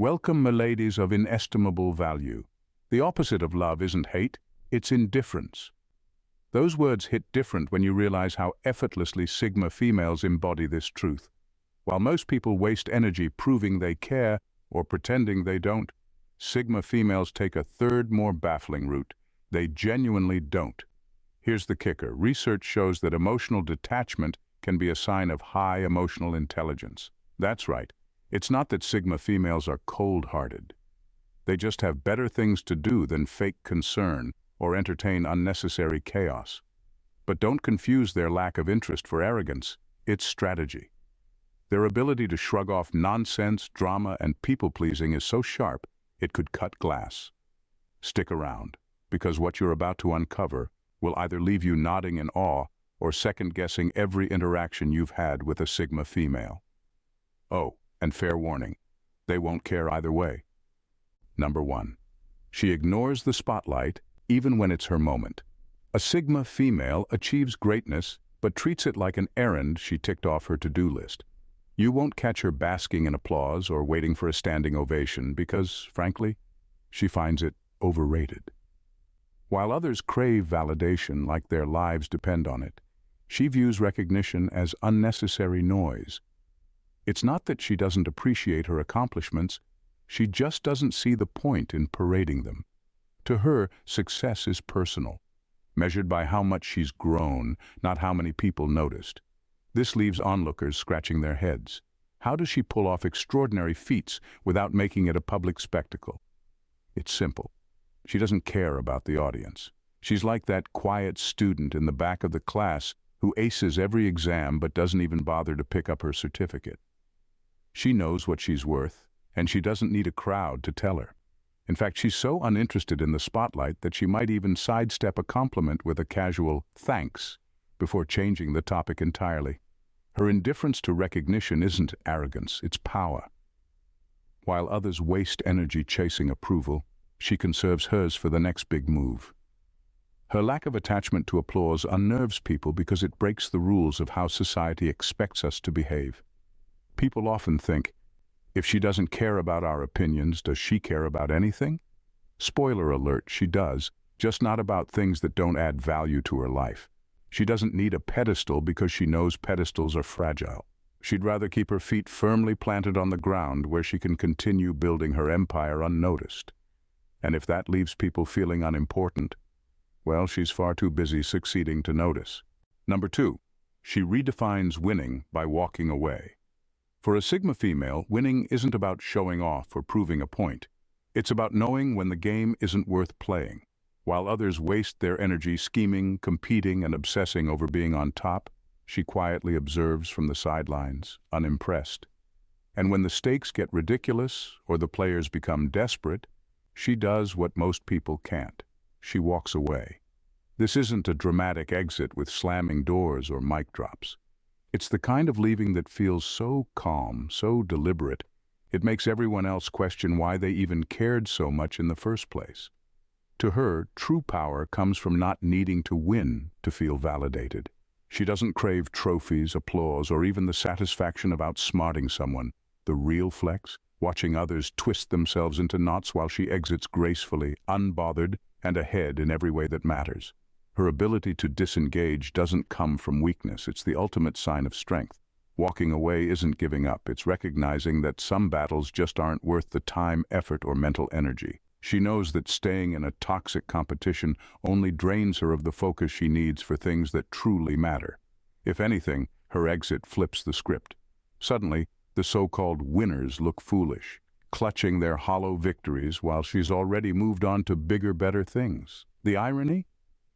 Welcome, miladies of inestimable value. The opposite of love isn't hate, it's indifference. Those words hit different when you realize how effortlessly Sigma females embody this truth. While most people waste energy proving they care or pretending they don't, Sigma females take a third, more baffling route. They genuinely don't. Here's the kicker. Research shows that emotional detachment can be a sign of high emotional intelligence. That's right. It's not that Sigma females are cold-hearted. They just have better things to do than fake concern or entertain unnecessary chaos. But don't confuse their lack of interest for arrogance. It's strategy. Their ability to shrug off nonsense, drama, and people-pleasing is so sharp it could cut glass. Stick around, because what you're about to uncover will either leave you nodding in awe or second-guessing every interaction you've had with a Sigma female. Oh, and fair warning, they won't care either way. Number 1. She ignores the spotlight even when it's her moment. A Sigma female achieves greatness but treats it like an errand she ticked off her to-do list. You won't catch her basking in applause or waiting for a standing ovation because, frankly, she finds it overrated. While others crave validation like their lives depend on it, she views recognition as unnecessary noise. It's not that she doesn't appreciate her accomplishments, she just doesn't see the point in parading them. To her, success is personal, measured by how much she's grown, not how many people noticed. This leaves onlookers scratching their heads. How does she pull off extraordinary feats without making it a public spectacle? It's simple. She doesn't care about the audience. She's like that quiet student in the back of the class who aces every exam but doesn't even bother to pick up her certificate. She knows what she's worth, and she doesn't need a crowd to tell her. In fact, she's so uninterested in the spotlight that she might even sidestep a compliment with a casual "thanks" before changing the topic entirely. Her indifference to recognition isn't arrogance, it's power. While others waste energy chasing approval, she conserves hers for the next big move. Her lack of attachment to applause unnerves people because it breaks the rules of how society expects us to behave. People often think, if she doesn't care about our opinions, does she care about anything? Spoiler alert, she does, just not about things that don't add value to her life. She doesn't need a pedestal because she knows pedestals are fragile. She'd rather keep her feet firmly planted on the ground where she can continue building her empire unnoticed. And if that leaves people feeling unimportant, well, she's far too busy succeeding to notice. Number 2, she redefines winning by walking away. For a Sigma female, winning isn't about showing off or proving a point. It's about knowing when the game isn't worth playing. While others waste their energy scheming, competing, and obsessing over being on top, she quietly observes from the sidelines, unimpressed. And when the stakes get ridiculous or the players become desperate, she does what most people can't. She walks away. This isn't a dramatic exit with slamming doors or mic drops. It's the kind of leaving that feels so calm, so deliberate, it makes everyone else question why they even cared so much in the first place. To her, true power comes from not needing to win to feel validated. She doesn't crave trophies, applause, or even the satisfaction of outsmarting someone. The real flex, watching others twist themselves into knots while she exits gracefully, unbothered, and ahead in every way that matters. Her ability to disengage doesn't come from weakness, it's the ultimate sign of strength. Walking away isn't giving up, it's recognizing that some battles just aren't worth the time, effort, or mental energy. She knows that staying in a toxic competition only drains her of the focus she needs for things that truly matter. If anything, her exit flips the script. Suddenly, the so-called winners look foolish, clutching their hollow victories while she's already moved on to bigger, better things. The irony?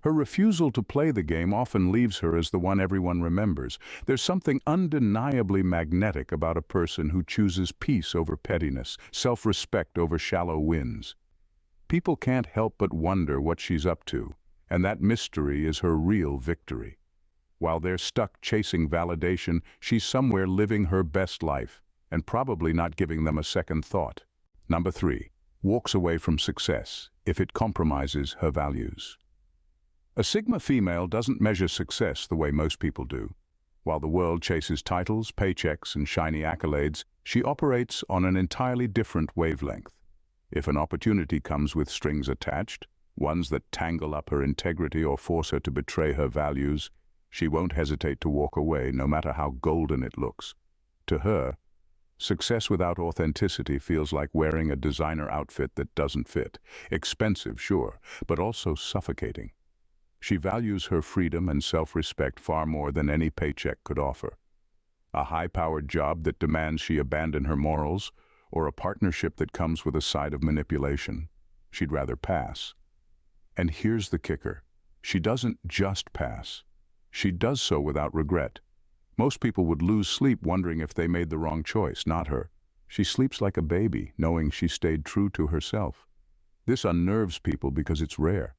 Her refusal to play the game often leaves her as the one everyone remembers. There's something undeniably magnetic about a person who chooses peace over pettiness, self-respect over shallow wins. People can't help but wonder what she's up to, and that mystery is her real victory. While they're stuck chasing validation, she's somewhere living her best life, and probably not giving them a second thought. Number 3, walks away from success if it compromises her values. A Sigma female doesn't measure success the way most people do. While the world chases titles, paychecks, and shiny accolades, She operates on an entirely different wavelength. If an opportunity comes with strings attached, ones that tangle up her integrity or force her to betray her values, she won't hesitate to walk away, no matter how golden it looks. To her, success without authenticity feels like wearing a designer outfit that doesn't fit. Expensive, sure, but also suffocating. She values her freedom and self-respect far more than any paycheck could offer. A high-powered job that demands she abandon her morals, or a partnership that comes with a side of manipulation, she'd rather pass. And here's the kicker. She doesn't just pass. She does so without regret. Most people would lose sleep wondering if they made the wrong choice, not her. She sleeps like a baby, knowing she stayed true to herself. This unnerves people because it's rare.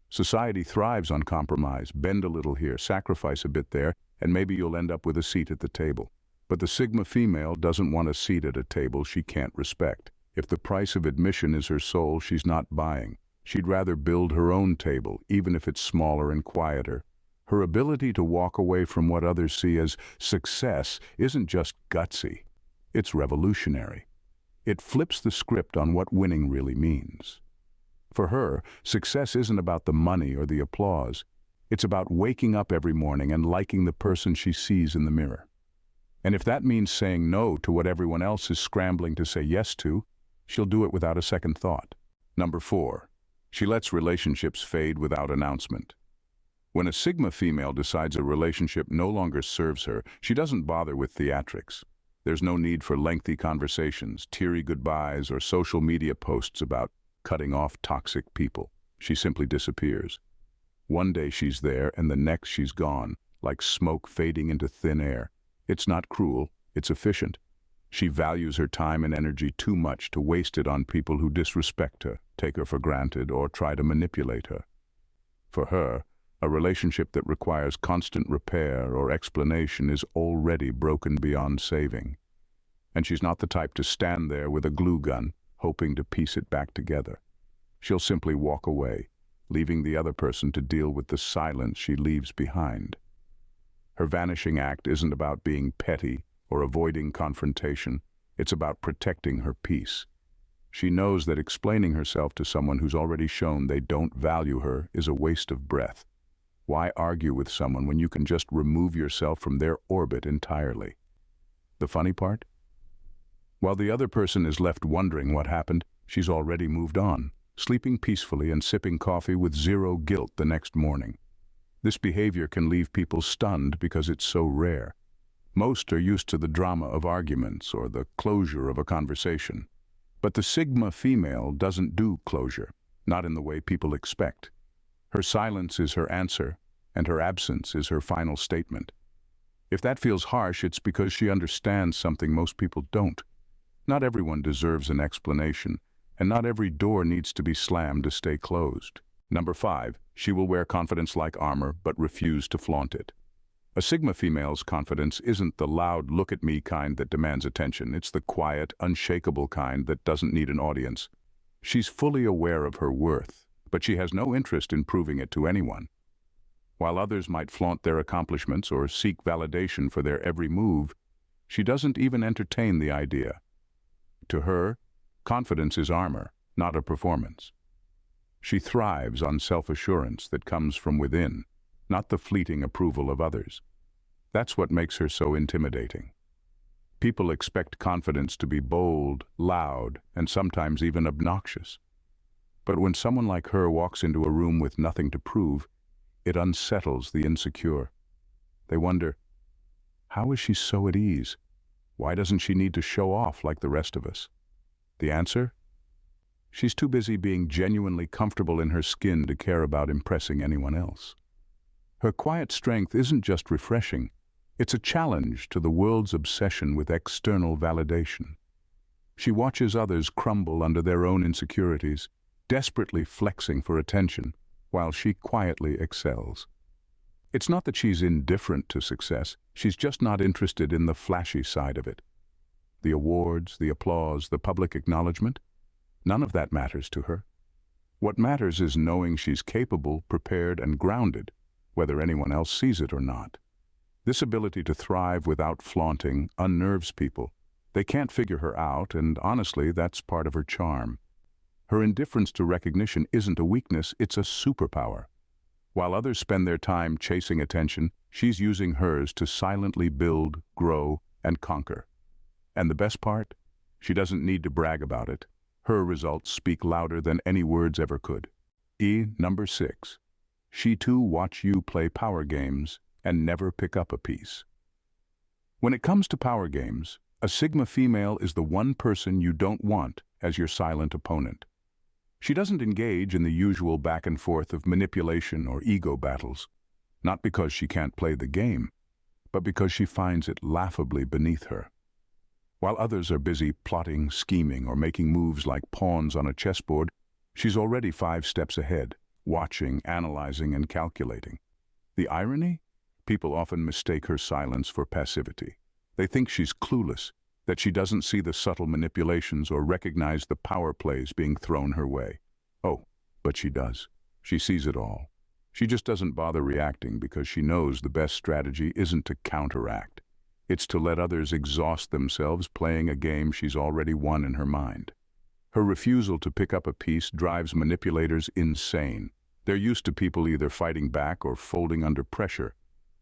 Society thrives on compromise. Bend a little here, sacrifice a bit there, and maybe you'll end up with a seat at the table. But the Sigma female doesn't want a seat at a table she can't respect. If the price of admission is her soul, she's not buying. She'd rather build her own table, even if it's smaller and quieter. Her ability to walk away from what others see as success isn't just gutsy, it's revolutionary. It flips the script on what winning really means. For her, success isn't about the money or the applause. It's about waking up every morning and liking the person she sees in the mirror. And if that means saying no to what everyone else is scrambling to say yes to, she'll do it without a second thought. Number 4, she lets relationships fade without announcement. When a Sigma female decides a relationship no longer serves her, she doesn't bother with theatrics. There's no need for lengthy conversations, teary goodbyes, or social media posts about cutting off toxic people. She simply disappears. One day she's there, and the next she's gone, like smoke fading into thin air. It's not cruel, it's efficient. She values her time and energy too much to waste it on people who disrespect her, take her for granted, or try to manipulate her. For her, a relationship that requires constant repair or explanation is already broken beyond saving. And she's not the type to stand there with a glue gun, hoping to piece it back together. She'll simply walk away, leaving the other person to deal with the silence she leaves behind. Her vanishing act isn't about being petty or avoiding confrontation. It's about protecting her peace. She knows that explaining herself to someone who's already shown they don't value her is a waste of breath. Why argue with someone when you can just remove yourself from their orbit entirely? The funny part? While the other person is left wondering what happened, she's already moved on, sleeping peacefully and sipping coffee with zero guilt the next morning. This behavior can leave people stunned because it's so rare. Most are used to the drama of arguments or the closure of a conversation. But the Sigma female doesn't do closure, not in the way people expect. Her silence is her answer, and her absence is her final statement. If that feels harsh, it's because she understands something most people don't. Not everyone deserves an explanation, and not every door needs to be slammed to stay closed. Number 5, she will wear confidence like armor, but refuse to flaunt it. A Sigma female's confidence isn't the loud, look-at-me kind that demands attention. It's the quiet, unshakable kind that doesn't need an audience. She's fully aware of her worth, but she has no interest in proving it to anyone. While others might flaunt their accomplishments or seek validation for their every move, she doesn't even entertain the idea. To her, confidence is armor, not a performance. She thrives on self-assurance that comes from within, not the fleeting approval of others. That's what makes her so intimidating. People expect confidence to be bold, loud, and sometimes even obnoxious. But when someone like her walks into a room with nothing to prove, it unsettles the insecure. They wonder, how is she so at ease? Why doesn't she need to show off like the rest of us? The answer? She's too busy being genuinely comfortable in her skin to care about impressing anyone else. Her quiet strength isn't just refreshing, it's a challenge to the world's obsession with external validation. She watches others crumble under their own insecurities, desperately flexing for attention, while she quietly excels. It's not that she's indifferent to success, she's just not interested in the flashy side of it. The awards, the applause, the public acknowledgement, none of that matters to her. What matters is knowing she's capable, prepared, and grounded, whether anyone else sees it or not. This ability to thrive without flaunting unnerves people. They can't figure her out, and honestly, that's part of her charm. Her indifference to recognition isn't a weakness, it's a superpower. While others spend their time chasing attention, she's using hers to silently build, grow, and conquer. And the best part? She doesn't need to brag about it. Her results speak louder than any words ever could. Number 6. She too watch you play power games and never pick up a piece. When it comes to power games, a Sigma female is the one person you don't want as your silent opponent. She doesn't engage in the usual back and forth of manipulation or ego battles, not because she can't play the game, but because she finds it laughably beneath her. While others are busy plotting, scheming, or making moves like pawns on a chessboard, she's already 5 steps ahead, watching, analyzing, and calculating. The irony? People often mistake her silence for passivity. They think she's clueless, that she doesn't see the subtle manipulations or recognize the power plays being thrown her way. Oh, but she does. She sees it all. She just doesn't bother reacting because she knows the best strategy isn't to counteract. It's to let others exhaust themselves playing a game she's already won in her mind. Her refusal to pick up a piece drives manipulators insane. They're used to people either fighting back or folding under pressure.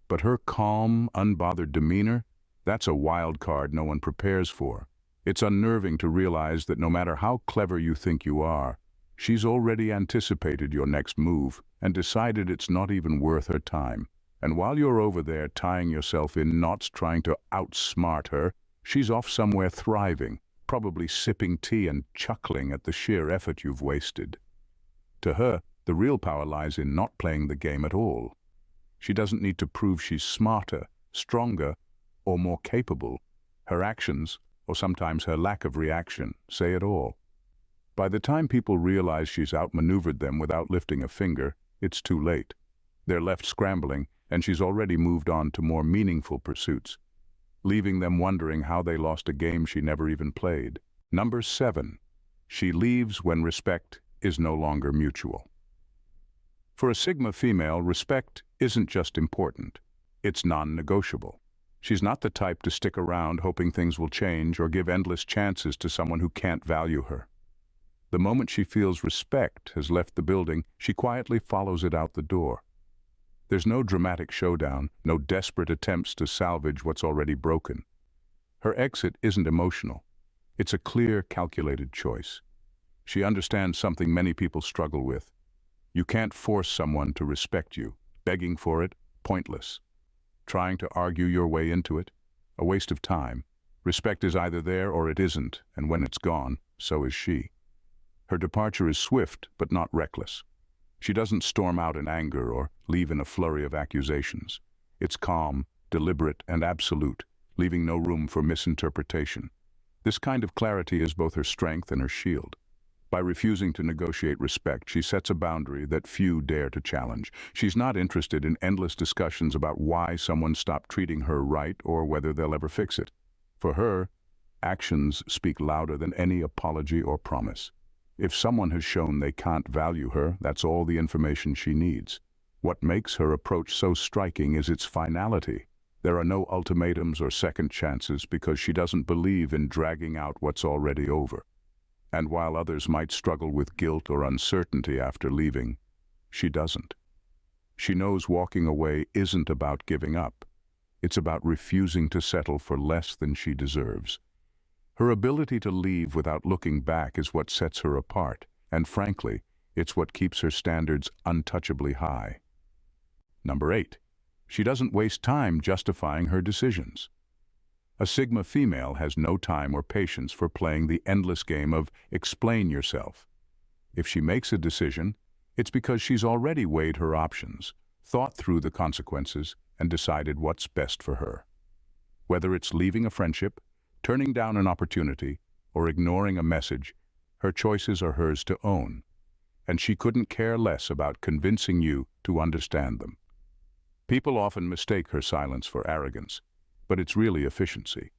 But her calm, unbothered demeanor, that's a wild card no one prepares for. It's unnerving to realize that no matter how clever you think you are, she's already anticipated your next move and decided it's not even worth her time. And while you're over there tying yourself in knots trying to outsmart her, she's off somewhere thriving, probably sipping tea and chuckling at the sheer effort you've wasted. To her, the real power lies in not playing the game at all. She doesn't need to prove she's smarter, stronger, or more capable. Her actions, or sometimes her lack of reaction, say it all. By the time people realize she's outmaneuvered them without lifting a finger, it's too late. They're left scrambling, and she's already moved on to more meaningful pursuits, leaving them wondering how they lost a game she never even played. Number 7. She leaves when respect is no longer mutual. For a Sigma female, respect isn't just important, it's non-negotiable. She's not the type to stick around hoping things will change or give endless chances to someone who can't value her. The moment she feels respect has left the building, she quietly follows it out the door. There's no dramatic showdown, no desperate attempts to salvage what's already broken. Her exit isn't emotional. It's a clear, calculated choice. She understands something many people struggle with. You can't force someone to respect you. Begging for it, pointless. Trying to argue your way into it, a waste of time. Respect is either there or it isn't, and when it's gone, so is she. Her departure is swift, but not reckless. She doesn't storm out in anger or leave in a flurry of accusations. It's calm, deliberate, and absolute, leaving no room for misinterpretation. This kind of clarity is both her strength and her shield. By refusing to negotiate respect, she sets a boundary that few dare to challenge. She's not interested in endless discussions about why someone stopped treating her right or whether they'll ever fix it. For her, actions speak louder than any apology or promise. If someone has shown they can't value her, that's all the information she needs. What makes her approach so striking is its finality. There are no ultimatums or second chances because she doesn't believe in dragging out what's already over. And while others might struggle with guilt or uncertainty after leaving, she doesn't. She knows walking away isn't about giving up. It's about refusing to settle for less than she deserves. Her ability to leave without looking back is what sets her apart, and frankly, it's what keeps her standards untouchably high. Number 8. She doesn't waste time justifying her decisions. A Sigma female has no time or patience for playing the endless game of explain yourself. If she makes a decision, it's because she's already weighed her options, thought through the consequences, and decided what's best for her. Whether it's leaving a friendship, turning down an opportunity, or ignoring a message, her choices are hers to own, and she couldn't care less about convincing you to understand them. People often mistake her silence for arrogance, but it's really efficiency.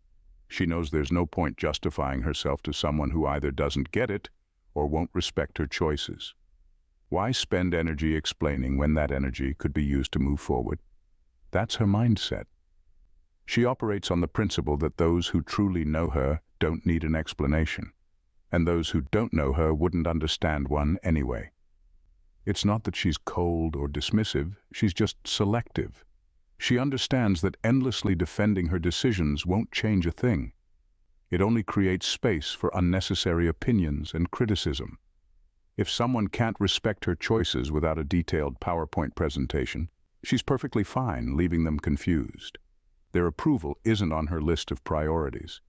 She knows there's no point justifying herself to someone who either doesn't get it or won't respect her choices. Why spend energy explaining when that energy could be used to move forward? That's her mindset. She operates on the principle that those who truly know her don't need an explanation, and those who don't know her wouldn't understand one anyway. It's not that she's cold or dismissive, she's just selective. She understands that endlessly defending her decisions won't change a thing. It only creates space for unnecessary opinions and criticism. If someone can't respect her choices without a detailed PowerPoint presentation, she's perfectly fine leaving them confused. Their approval isn't on her list of priorities.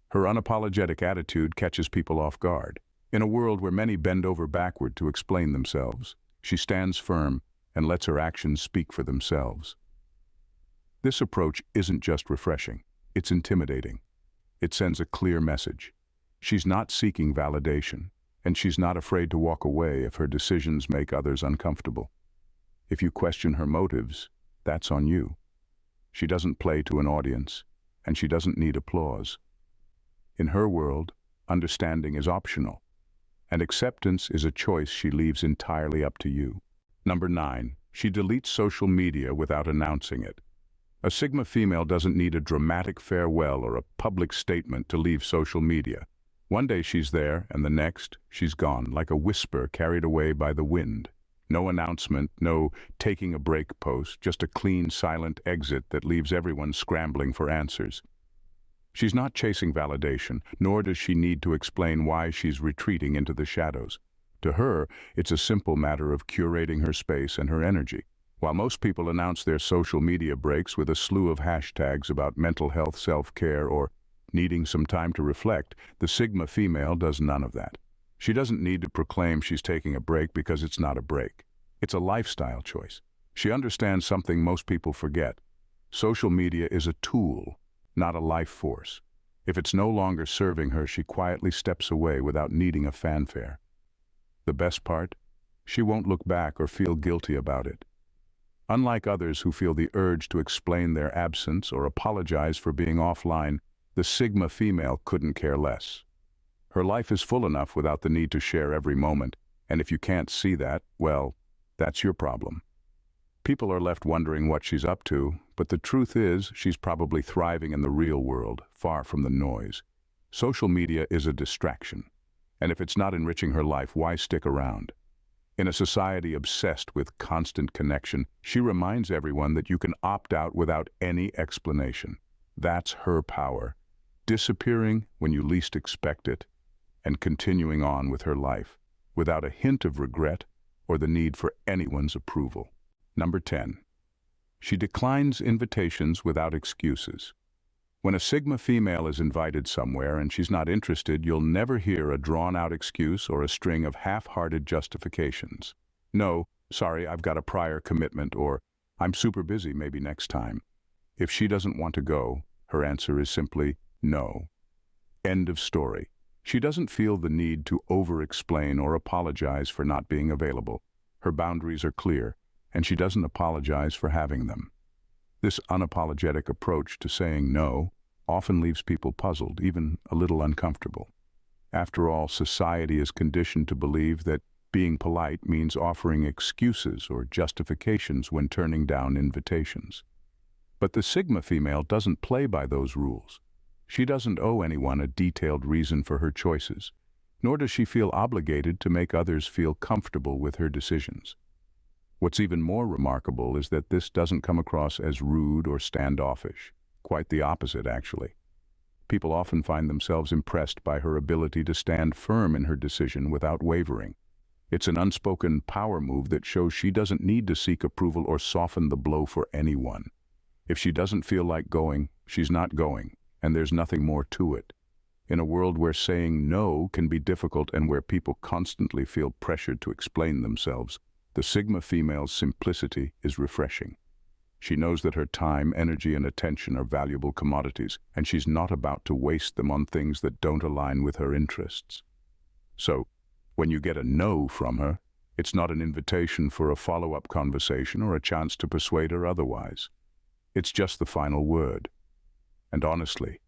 Her unapologetic attitude catches people off guard. In a world where many bend over backward to explain themselves, she stands firm and lets her actions speak for themselves. This approach isn't just refreshing, it's intimidating. It sends a clear message. She's not seeking validation, and she's not afraid to walk away if her decisions make others uncomfortable. If you question her motives, that's on you. She doesn't play to an audience, and she doesn't need applause. In her world, understanding is optional, and acceptance is a choice she leaves entirely up to you. Number 9, she deletes social media without announcing it. A Sigma female doesn't need a dramatic farewell or a public statement to leave social media. One day she's there, and the next, she's gone, like a whisper carried away by the wind. No announcement, no taking a break post, just a clean, silent exit that leaves everyone scrambling for answers. She's not chasing validation, nor does she need to explain why she's retreating into the shadows. To her, it's a simple matter of curating her space and her energy. While most people announce their social media breaks with a slew of hashtags about mental health, self-care, or needing some time to reflect, the Sigma female does none of that. She doesn't need to proclaim she's taking a break because it's not a break. It's a lifestyle choice. She understands something most people forget. Social media is a tool, not a life force. If it's no longer serving her, she quietly steps away without needing a fanfare. The best part? She won't look back or feel guilty about it. Unlike others who feel the urge to explain their absence or apologize for being offline, the Sigma female couldn't care less. Her life is full enough without the need to share every moment, and if you can't see that, well, that's your problem. People are left wondering what she's up to, but the truth is she's probably thriving in the real world, far from the noise. Social media is a distraction, and if it's not enriching her life, why stick around? In a society obsessed with constant connection, she reminds everyone that you can opt out without any explanation. That's her power, disappearing when you least expect it, and continuing on with her life, without a hint of regret or the need for anyone's approval. Number 10. She declines invitations without excuses. When a Sigma female is invited somewhere and she's not interested, you'll never hear a drawn-out excuse or a string of half-hearted justifications. No, sorry, I've got a prior commitment, or I'm super busy, maybe next time. If she doesn't want to go, her answer is simply no. End of story. She doesn't feel the need to over-explain or apologize for not being available. Her boundaries are clear, and she doesn't apologize for having them. This unapologetic approach to saying no often leaves people puzzled, even a little uncomfortable. After all, society is conditioned to believe that being polite means offering excuses or justifications when turning down invitations. But the Sigma female doesn't play by those rules. She doesn't owe anyone a detailed reason for her choices, nor does she feel obligated to make others feel comfortable with her decisions. What's even more remarkable is that this doesn't come across as rude or standoffish. Quite the opposite, actually. People often find themselves impressed by her ability to stand firm in her decision without wavering. It's an unspoken power move that shows she doesn't need to seek approval or soften the blow for anyone. If she doesn't feel like going, she's not going, and there's nothing more to it. In a world where saying no can be difficult and where people constantly feel pressured to explain themselves, the Sigma female's simplicity is refreshing. She knows that her time, energy, and attention are valuable commodities, and she's not about to waste them on things that don't align with her interests. So, when you get a no from her, it's not an invitation for a follow-up conversation or a chance to persuade her otherwise. It's just the final word. And honestly,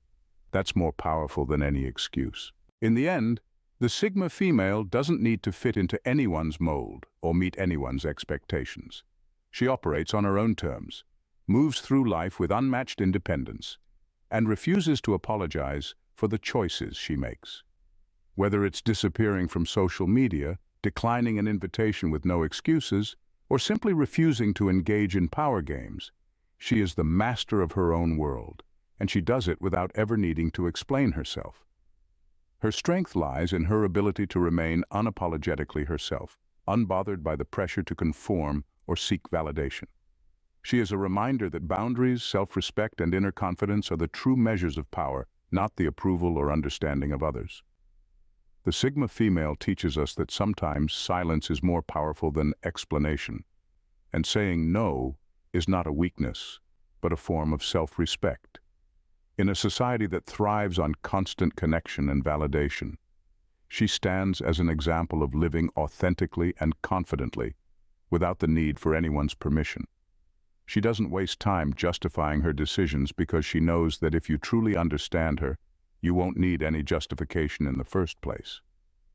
that's more powerful than any excuse. In the end, the Sigma female doesn't need to fit into anyone's mold or meet anyone's expectations. She operates on her own terms, moves through life with unmatched independence, and refuses to apologize for for the choices she makes. Whether it's disappearing from social media, declining an invitation with no excuses, or simply refusing to engage in power games, she is the master of her own world, and she does it without ever needing to explain herself. Her strength lies in her ability to remain unapologetically herself, unbothered by the pressure to conform or seek validation. She is a reminder that boundaries, self-respect, and inner confidence are the true measures of power, not the approval or understanding of others. The Sigma female teaches us that sometimes silence is more powerful than explanation, and saying no is not a weakness, but a form of self-respect. In a society that thrives on constant connection and validation, she stands as an example of living authentically and confidently, without the need for anyone's permission. She doesn't waste time justifying her decisions because she knows that if you truly understand her, you won't need any justification in the first place.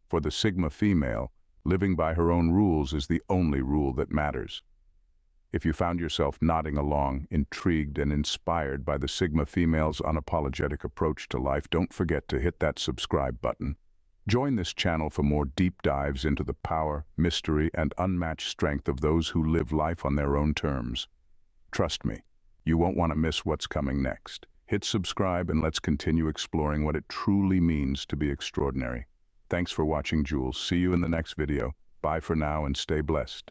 For the Sigma female, living by her own rules is the only rule that matters. If you found yourself nodding along, intrigued and inspired by the Sigma female's unapologetic approach to life, don't forget to hit that subscribe button. Join this channel for more deep dives into the power, mystery, and unmatched strength of those who live life on their own terms. Trust me, you won't want to miss what's coming next. Hit subscribe and let's continue exploring what it truly means to be extraordinary. Thanks for watching, Jules. See you in the next video. Bye for now and stay blessed.